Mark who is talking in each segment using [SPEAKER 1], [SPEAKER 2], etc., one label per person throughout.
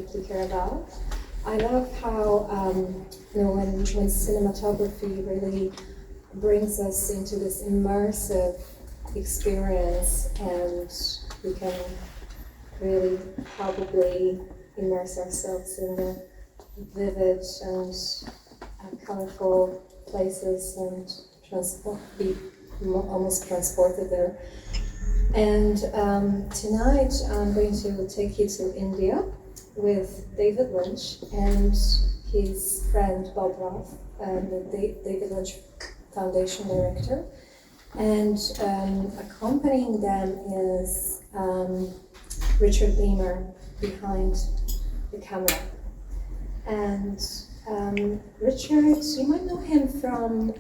[SPEAKER 1] deeply care about. I love how when cinematography really brings us into this immersive experience, and we can really probably immerse ourselves in the vivid and colorful places and be almost transported there. And tonight I'm going to take you to India with David Lynch and his friend Bob Roth, the David Lynch Foundation Director. And accompanying them is Richard Beamer behind the camera. And Richard, you might know him from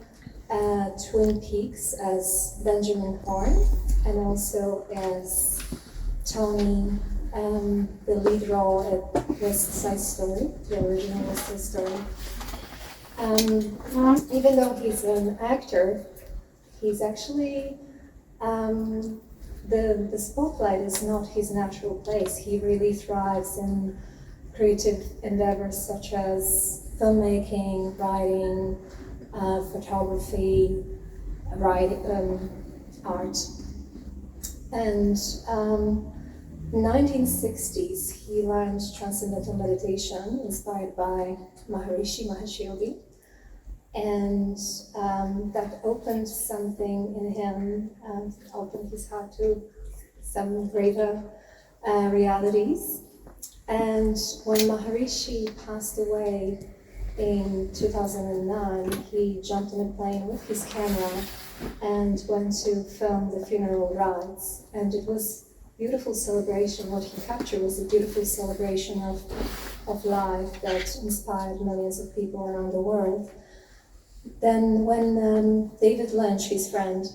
[SPEAKER 1] Twin Peaks as Benjamin Horne, and also as Tony, the lead role at West Side Story, the original West Side Story. Even though he's an actor, he's actually, the spotlight is not his natural place. He really thrives in creative endeavors such as filmmaking, writing, photography, art. And in the 1960s, he learned transcendental meditation inspired by Maharishi Mahesh Yogi. And that opened something in him, opened his heart to some greater realities. And when Maharishi passed away in 2009, he jumped on a plane with his camera and went to film the funeral rites. And it was a beautiful celebration. What he captured was a beautiful celebration of life that inspired millions of people around the world. Then when David Lynch, his friend,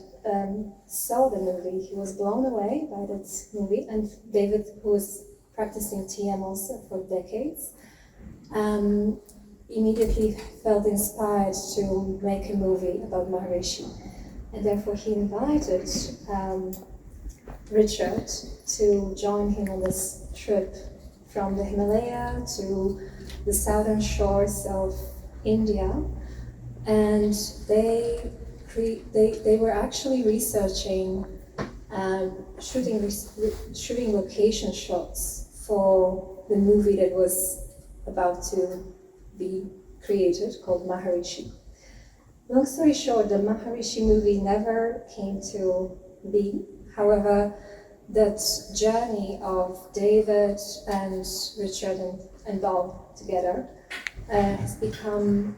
[SPEAKER 1] saw the movie, he was blown away by that movie. And David, who was practicing TM also for decades, immediately felt inspired to make a movie about Maharishi. And therefore he invited Richard to join him on this trip from the Himalaya to the southern shores of India. And they were actually researching, shooting location shots for the movie that was about to be created, called Maharishi. Long story short, the Maharishi movie never came to be. However, that journey of David and Richard and Bob together has become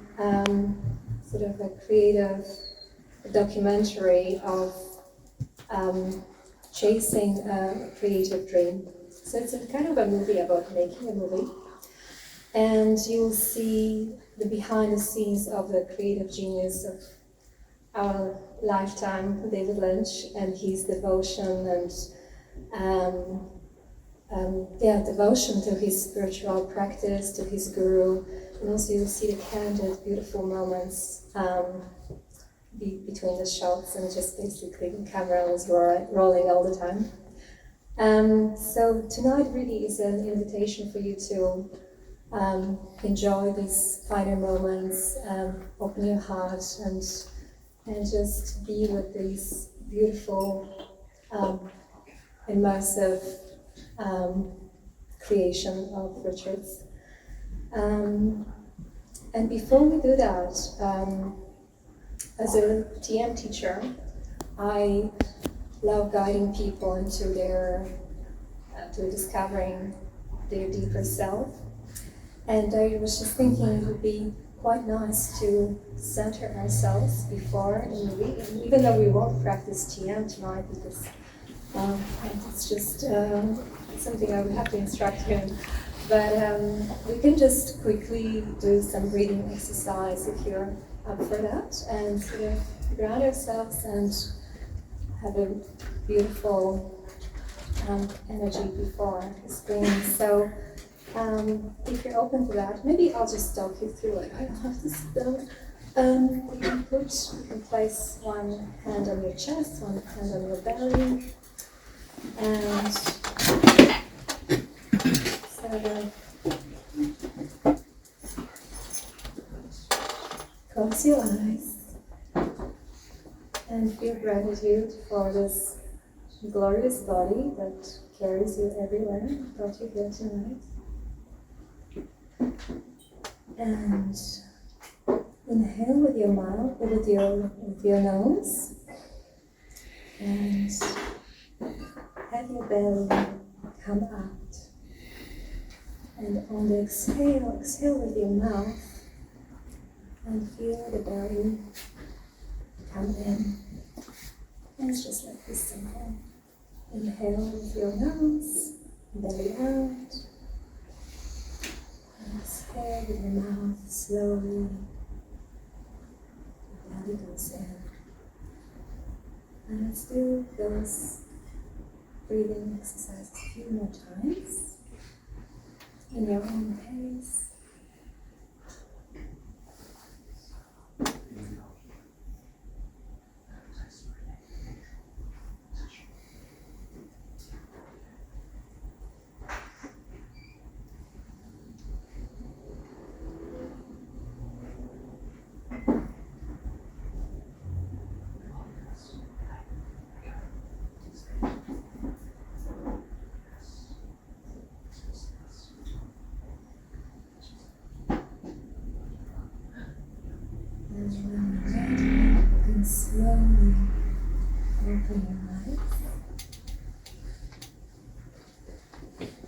[SPEAKER 1] sort of a creative documentary of chasing a creative dream. So it's a kind of a movie about making a movie. And you'll see the behind the scenes of the creative genius of our lifetime, David Lynch, and his devotion devotion to his spiritual practice, to his guru. And also you'll see the candid, beautiful moments between the shots, and just basically the camera was rolling all the time. So tonight really is an invitation for you to enjoy these finer moments, open your heart, and just be with these beautiful, immersive creation of Richard's. And before we do that, as a TM teacher, I love guiding people into to discovering their deeper self. And I was just thinking it would be quite nice to center ourselves before the movie, and even though we won't practice TM tonight because it's just something I would have to instruct you in. But we can just quickly do some breathing exercise if you're up for that, and sort of ground ourselves and have a beautiful energy before the screen. So if you're open to that, maybe I'll just talk you through it. I don't have to sit down. You can place one hand on your chest, one hand on your belly, and sort of close your eyes and feel gratitude for this glorious body that carries you everywhere that you feel tonight. And inhale with your mouth, with your nose, and have your belly come out. And on the exhale, exhale with your mouth and feel the belly come in. And it's just like this simple. Inhale with your nose, belly out. And exhale with your mouth slowly. The belly goes in. And let's do those breathing exercises a few more times in your own pace. And when you're ready, you can slowly open your eyes.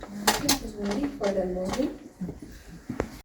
[SPEAKER 1] Now I think you're ready for the movie.